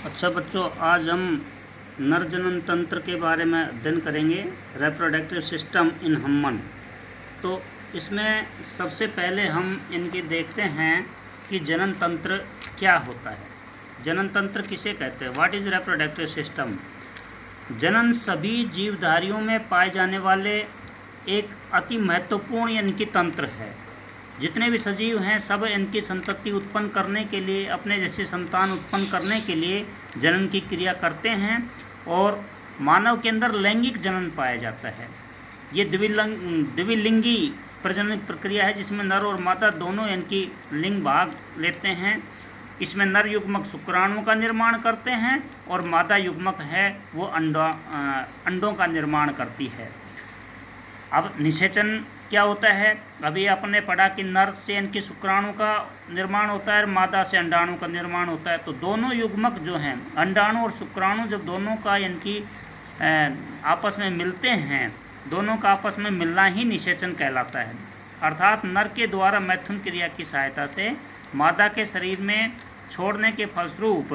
अच्छा बच्चों, आज हम नर जनन तंत्र के बारे में अध्ययन करेंगे। Reproductive system in human. तो इसमें सबसे पहले हम इनके देखते हैं कि जनन तंत्र क्या होता है। जनन तंत्र किसे कहते हैं? What is reproductive system? जनन सभी जीवधारियों में पाए जाने वाले एक अति महत्वपूर्ण इनकी तंत्र है। जितने भी सजीव हैं सब इनकी संतति उत्पन्न करने के लिए, अपने जैसे संतान उत्पन्न करने के लिए जनन की क्रिया करते हैं। और मानव के अंदर लैंगिक जनन पाया जाता है। ये द्विलिंगी प्रजनन प्रक्रिया है जिसमें नर और मादा दोनों इनकी लिंग भाग लेते हैं। इसमें नर युग्मक शुक्राणुओं का निर्माण करते हैं और मादा युग्मक है वो अंडों का निर्माण करती है। अब निषेचन क्या होता है? अभी आपने पढ़ा कि नर से इनके शुक्राणु का निर्माण होता है और मादा से अंडाणु का निर्माण होता है। तो दोनों युग्मक जो हैं, अंडाणु और शुक्राणु, जब दोनों का इनकी आपस में मिलते हैं, दोनों का आपस में मिलना ही निषेचन कहलाता है। अर्थात नर के द्वारा मैथुन क्रिया की सहायता से मादा के शरीर में छोड़ने के फलस्वरूप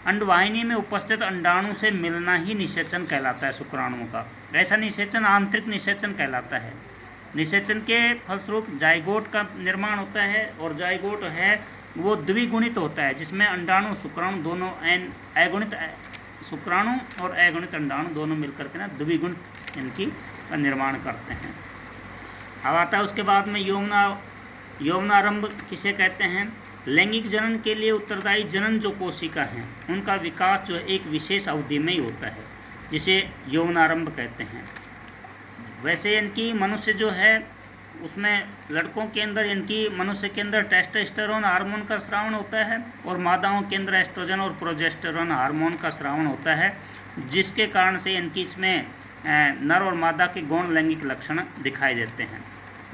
अंडवाहिनी में उपस्थित अंडाणु से मिलना ही निषेचन कहलाता है शुक्राणुओं का। ऐसा निषेचन आंतरिक निषेचन कहलाता है। निषेचन के फलस्वरूप जाइगोट का निर्माण होता है और जाइगोट है वो द्विगुणित होता है जिसमें अंडाणु शुक्राणु दोनों अगुणित शुक्राणु और अगुणित अंडाणु दोनों मिलकर के ना द्विगुणित इनकी का निर्माण करते हैं। अब आता है उसके बाद में यौवनारंभ किसे कहते हैं? लैंगिक जनन के लिए उत्तरदायी जनन जो कोशिका हैं उनका विकास जो एक विशेष अवधि में ही होता है जिसे यौवनारंभ कहते हैं। वैसे इनकी मनुष्य जो है उसमें लड़कों के अंदर इनकी मनुष्य के अंदर टेस्टोस्टेरोन हार्मोन का स्रावन होता है और मादाओं के अंदर एस्ट्रोजन और प्रोजेस्टेरोन हार्मोन का स्रावन होता है, जिसके कारण से इनकी इसमें नर और मादा के गौण लैंगिक लक्षण दिखाई देते हैं।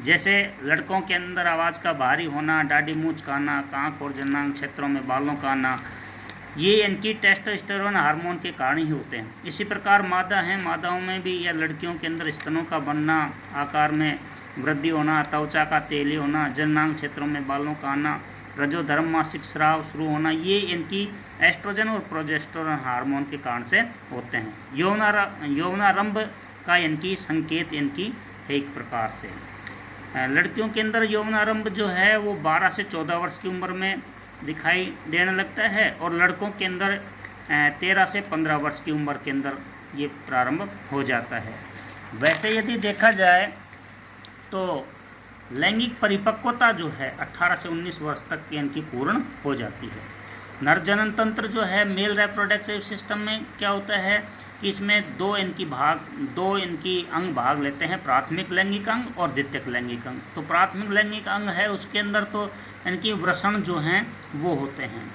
जैसे लड़कों के अंदर आवाज़ का भारी होना, दाढ़ी मूंछ का आना, आँख और जनांग क्षेत्रों में बालों का आना, ये इनकी टेस्टोस्टेरोन हार्मोन के कारण ही होते हैं। इसी प्रकार मादा हैं, मादाओं में भी या लड़कियों के अंदर स्तनों का बनना, आकार में वृद्धि होना, त्वचा का तेली होना, जननांग क्षेत्रों में बालों का आना, रजोधर्म मासिक स्राव शुरू होना, ये इनकी एस्ट्रोजन और प्रोजेस्टेरोन हार्मोन के कारण से होते हैं। यौवनारंभ का इनकी संकेत इनकी है एक प्रकार से। लड़कियों के अंदर यौवनारंभ जो है वो 12 से 14 वर्ष की उम्र में दिखाई देने लगता है और लड़कों के अंदर 13 से 15 वर्ष की उम्र के अंदर ये प्रारंभ हो जाता है। वैसे यदि देखा जाए तो लैंगिक परिपक्वता जो है 18 से 19 वर्ष तक की इनकी पूर्ण हो जाती है। नर जनन तंत्र जो है मेल रिप्रोडक्टिव सिस्टम में क्या होता है कि इसमें दो इनकी अंग भाग लेते हैं, प्राथमिक लैंगिक अंग और द्वितीयक लैंगिक अंग। तो प्राथमिक लैंगिक अंग है उसके अंदर तो इनकी वृषण जो हैं वो होते हैं,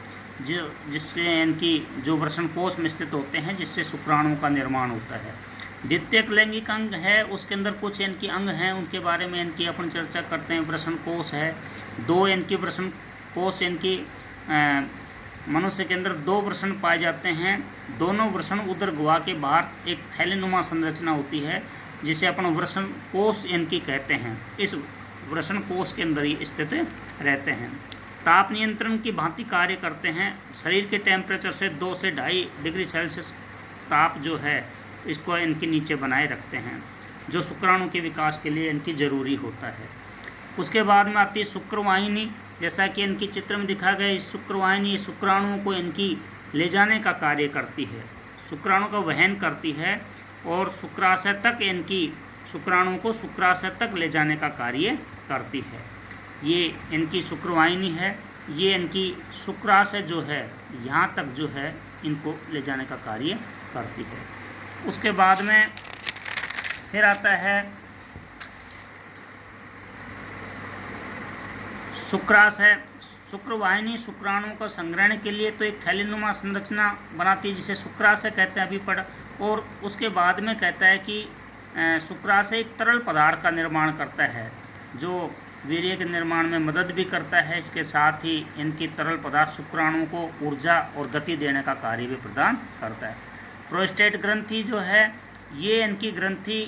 जिससे इनकी जो वृषण कोष में स्थित होते हैं जिससे शुक्राणुओं का निर्माण होता है। द्वितीयक लैंगिक अंग है उसके अंदर कुछ इनकी अंग हैं, उनके बारे में इनकी अपन चर्चा करते हैं। वृषण कोष है, दो इनकी वृषण कोष इनकी मनुष्य के अंदर 2 वृषण पाए जाते हैं। दोनों वृषण उदर गुहा के बाहर एक थैलीनुमा संरचना होती है जिसे अपन वृषण कोष इनकी कहते हैं। इस वृषण कोष के अंदर ही स्थित रहते हैं। ताप नियंत्रण की भांति कार्य करते हैं। शरीर के टेम्परेचर से 2 से 2.5 डिग्री सेल्सियस ताप जो है इसको इनके नीचे बनाए रखते हैं, जो शुक्राणु के विकास के लिए इनकी ज़रूरी होता है। उसके बाद में आती है शुक्रवाहिनी। जैसा कि इनकी चित्र में दिखा गया, इस शुक्रवाहिनी शुक्राणुओं को इनकी ले जाने का कार्य करती है, शुक्राणु का वहन करती है और शुक्राशय तक इनकी शुक्राणुओं को शुक्राशय तक ले जाने का कार्य करती है। ये इनकी शुक्रवाहिनी है। ये इनकी शुक्राशय जो है यहाँ तक जो है इनको ले जाने का कार्य करती है। उसके बाद में फिर आता है शुक्राशय। शुक्रवाहिनी शुक्राणुओं का संग्रहण के लिए तो एक थैलीनुमा संरचना बनाती है जिसे शुक्राशय कहते हैं, अभी पढ़ा। और उसके बाद में कहता है कि शुक्राशय एक तरल पदार्थ का निर्माण करता है जो वीर्य के निर्माण में मदद भी करता है। इसके साथ ही इनकी तरल पदार्थ शुक्राणुओं को ऊर्जा और गति देने का कार्य भी प्रदान करता है। प्रोस्टेट ग्रंथि जो है ये इनकी ग्रंथि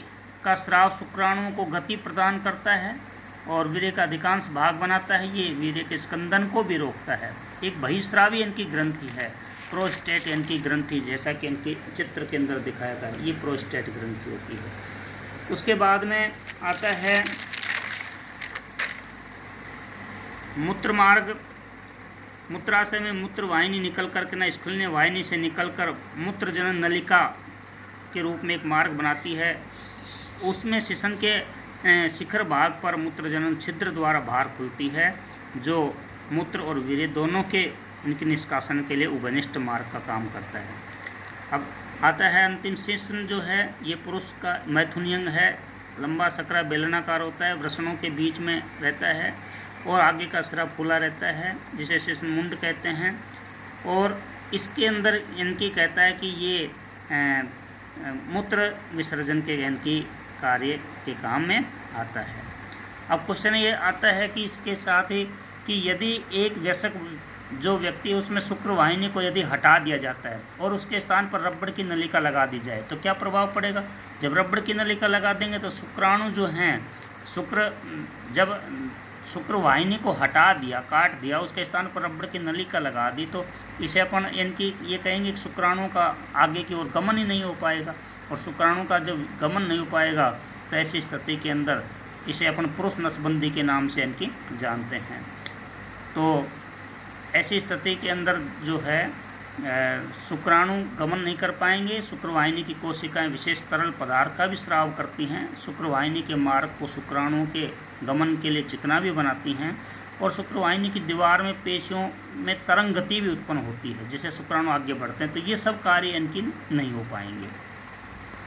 का स्राव शुक्राणुओं को गति प्रदान करता है और वीर्य का अधिकांश भाग बनाता है। ये वीर्य के स्कंदन को भी रोकता है। एक बहिस्रावी इनकी ग्रंथि है प्रोस्टेट यानी कि ग्रंथि, जैसा कि इनके चित्र के अंदर दिखाया गया है, ये प्रोस्टेट ग्रंथि होती है। उसके बाद में आता है मूत्र मार्ग। मूत्राशय में मूत्र वाहिनी निकल कर के ना स्खलनीय वाहिनी से निकलकर मूत्रजनन नलिका के रूप में एक मार्ग बनाती है। उसमें शिशन के शिखर भाग पर मूत्रजनन छिद्र द्वारा बाहर खुलती है, जो मूत्र और वीर्य दोनों के इनके निष्कासन के लिए उभयनिष्ठ मार्ग का काम करता है। अब आता है अंतिम शिशन, जो है ये पुरुष का मैथुनी अंग है। लंबा सकरा बेलनाकार होता है, वृषणों के बीच में रहता है और आगे का सिरा फूला रहता है, जिसे शिशन मुंड कहते हैं। और इसके अंदर इनकी कहता है कि ये मूत्र विसर्जन के इनकी कार्य के काम में आता है। अब क्वेश्चन ये आता है कि इसके साथ ही कि यदि एक वयस्क जो व्यक्ति उसमें शुक्र वाहिनी को यदि हटा दिया जाता है और उसके स्थान पर रबड़ की नलिका लगा दी जाए तो क्या प्रभाव पड़ेगा। जब रबड़ की नलिका लगा देंगे तो शुक्राणु जो हैं, जब शुक्र वाहिनी को हटा दिया, काट दिया, उसके स्थान पर रबड़ की नलिका लगा दी, तो इसे अपन इनकी ये कहेंगे कि शुक्राणु का आगे की ओर गमन ही नहीं हो पाएगा। और शुक्राणु का जब गमन नहीं हो पाएगा तो ऐसी स्थिति के अंदर इसे अपन पुरुष नसबंदी के नाम से इनकी जानते हैं। तो ऐसी स्थिति के अंदर जो है शुक्राणु गमन नहीं कर पाएंगे। शुक्रवाहिनी की कोशिकाएं विशेष तरल पदार्थ का भी स्राव करती हैं। शुक्रवाहिनी के मार्ग को शुक्राणुओं के गमन के लिए चिकना भी बनाती हैं और शुक्रवाहिनी की दीवार में पेशियों में तरंग गति भी उत्पन्न होती है, जिससे शुक्राणु आगे बढ़ते हैं। तो ये सब कार्य इनकी नहीं हो पाएंगे।